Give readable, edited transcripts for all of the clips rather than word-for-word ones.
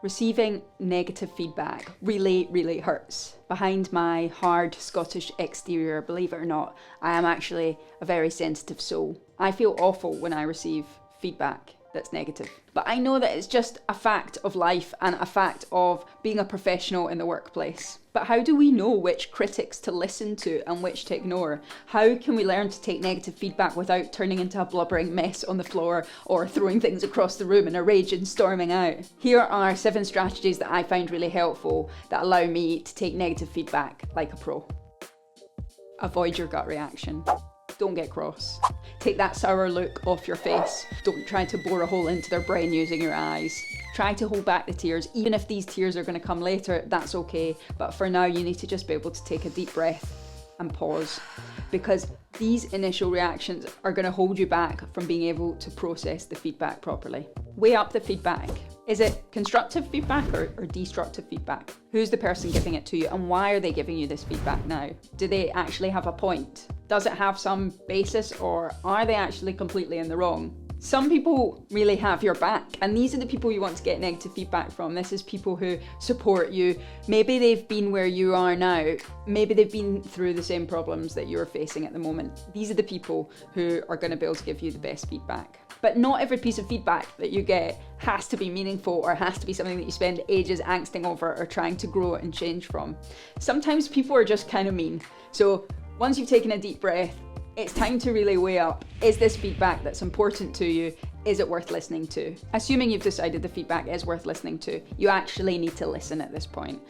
Receiving negative feedback really, really hurts. Behind my hard Scottish exterior, believe it or not, I am actually a very sensitive soul. I feel awful when I receive feedback that's negative. But I know that it's just a fact of life and a fact of being a professional in the workplace. But how do we know which critics to listen to and which to ignore? How can we learn to take negative feedback without turning into a blubbering mess on the floor or throwing things across the room in a rage and storming out? Here are 7 strategies that I find really helpful that allow me to take negative feedback like a pro. Avoid your gut reaction. Don't get cross. Take that sour look off your face. Don't try to bore a hole into their brain using your eyes. Try to hold back the tears. Even if these tears are going to come later, that's okay. But for now, you need to just be able to take a deep breath and pause, because these initial reactions are going to hold you back from being able to process the feedback properly. Weigh up the feedback. Is it constructive feedback or destructive feedback? Who's the person giving it to you, and why are they giving you this feedback now? Do they actually have a point? Does it have some basis, or are they actually completely in the wrong? Some people really have your back, and these are the people you want to get negative feedback from. This is people who support you. Maybe they've been where you are now. Maybe they've been through the same problems that you're facing at the moment. These are the people who are going to be able to give you the best feedback. But not every piece of feedback that you get has to be meaningful or has to be something that you spend ages angsting over or trying to grow and change from. Sometimes people are just kind of mean. So once you've taken a deep breath, it's time to really weigh up, is this feedback that's important to you, is it worth listening to? Assuming you've decided the feedback is worth listening to, you actually need to listen at this point.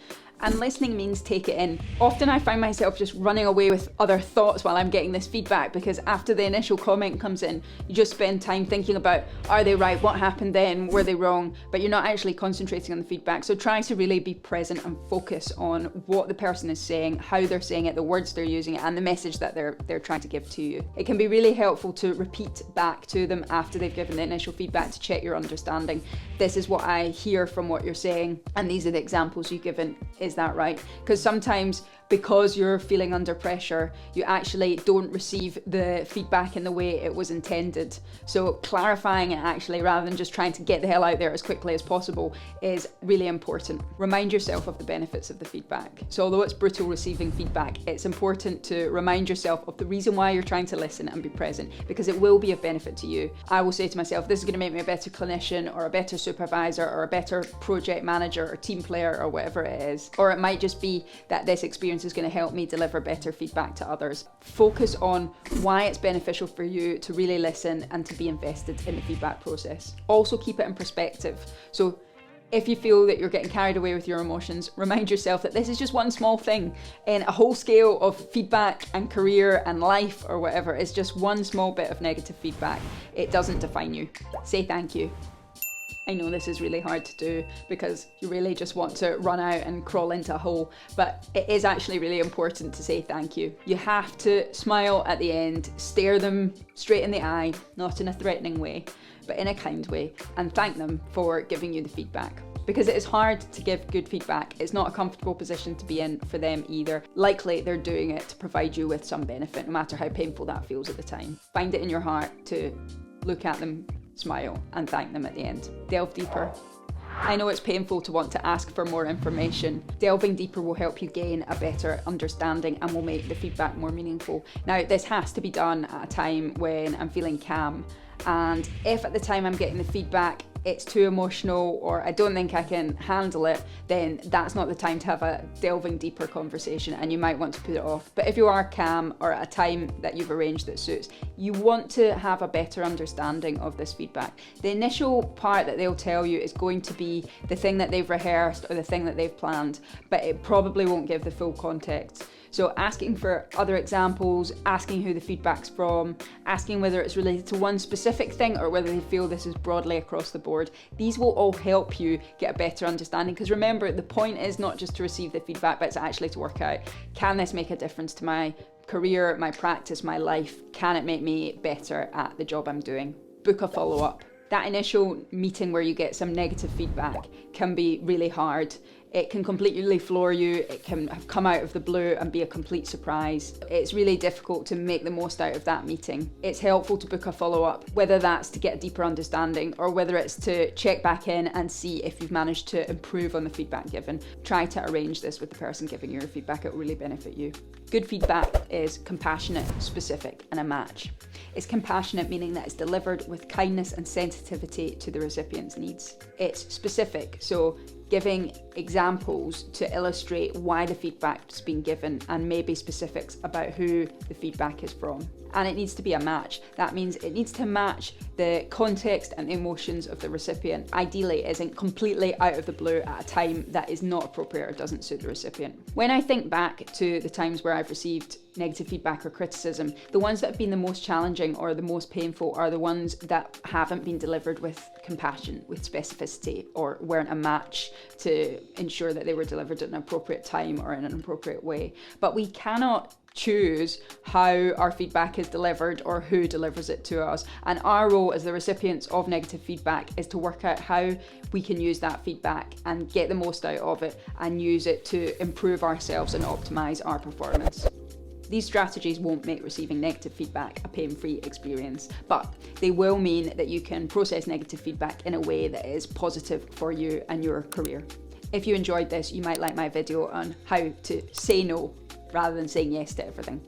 And listening means take it in. Often I find myself just running away with other thoughts while I'm getting this feedback, because after the initial comment comes in, you just spend time thinking about, are they right? What happened then? Were they wrong? But you're not actually concentrating on the feedback. So try to really be present and focus on what the person is saying, how they're saying it, the words they're using, and the message that they're trying to give to you. It can be really helpful to repeat back to them after they've given the initial feedback to check your understanding. This is what I hear from what you're saying, and these are the examples you've given. Is that right? Because sometimes, because you're feeling under pressure, you actually don't receive the feedback in the way it was intended. So clarifying it actually, rather than just trying to get the hell out there as quickly as possible, is really important. Remind yourself of the benefits of the feedback. So although it's brutal receiving feedback, it's important to remind yourself of the reason why you're trying to listen and be present, because it will be of benefit to you. I will say to myself, this is going to make me a better clinician or a better supervisor or a better project manager or team player or whatever it is. Or it might just be that this experience is going to help me deliver better feedback to others. Focus on why it's beneficial for you to really listen and to be invested in the feedback process. Also keep it in perspective. So if you feel that you're getting carried away with your emotions, remind yourself that this is just one small thing in a whole scale of feedback and career and life or whatever. It's just one small bit of negative feedback. It doesn't define you. Say thank you. I know this is really hard to do because you really just want to run out and crawl into a hole, but it is actually really important to say thank you. You have to smile at the end, stare them straight in the eye, not in a threatening way, but in a kind way, and thank them for giving you the feedback. Because it is hard to give good feedback. It's not a comfortable position to be in for them either. Likely they're doing it to provide you with some benefit, no matter how painful that feels at the time. Find it in your heart to look at them, smile, and thank them at the end. Delve deeper. I know it's painful to want to ask for more information. Delving deeper will help you gain a better understanding and will make the feedback more meaningful. Now, this has to be done at a time when I'm feeling calm. And if at the time I'm getting the feedback, it's too emotional or I don't think I can handle it, then that's not the time to have a delving deeper conversation and you might want to put it off. But if you are calm or at a time that you've arranged that suits, you want to have a better understanding of this feedback. The initial part that they'll tell you is going to be the thing that they've rehearsed or the thing that they've planned, but it probably won't give the full context. So asking for other examples, asking who the feedback's from, asking whether it's related to one specific thing or whether they feel this is broadly across the board. These will all help you get a better understanding, because remember, the point is not just to receive the feedback, but it's actually to work out, can this make a difference to my career, my practice, my life? Can it make me better at the job I'm doing? Book a follow-up. That initial meeting where you get some negative feedback can be really hard. It can completely floor you, it can have come out of the blue and be a complete surprise. It's really difficult to make the most out of that meeting. It's helpful to book a follow-up, whether that's to get a deeper understanding or whether it's to check back in and see if you've managed to improve on the feedback given. Try to arrange this with the person giving you your feedback, it will really benefit you. Good feedback is compassionate, specific, and a match. It's compassionate, meaning that it's delivered with kindness and sensitivity to the recipient's needs. It's specific, so giving examples to illustrate why the feedback's been given and maybe specifics about who the feedback is from. And it needs to be a match. That means it needs to match the context and emotions of the recipient. Ideally, it isn't completely out of the blue at a time that is not appropriate or doesn't suit the recipient. When I think back to the times where I've received negative feedback or criticism, the ones that have been the most challenging or the most painful are the ones that haven't been delivered with compassion, with specificity, or weren't a match to ensure that they were delivered at an appropriate time or in an appropriate way. But we cannot choose how our feedback is delivered or who delivers it to us. And our role as the recipients of negative feedback is to work out how we can use that feedback and get the most out of it and use it to improve ourselves and optimize our performance. These strategies won't make receiving negative feedback a pain-free experience, but they will mean that you can process negative feedback in a way that is positive for you and your career. If you enjoyed this, you might like my video on how to say no rather than saying yes to everything.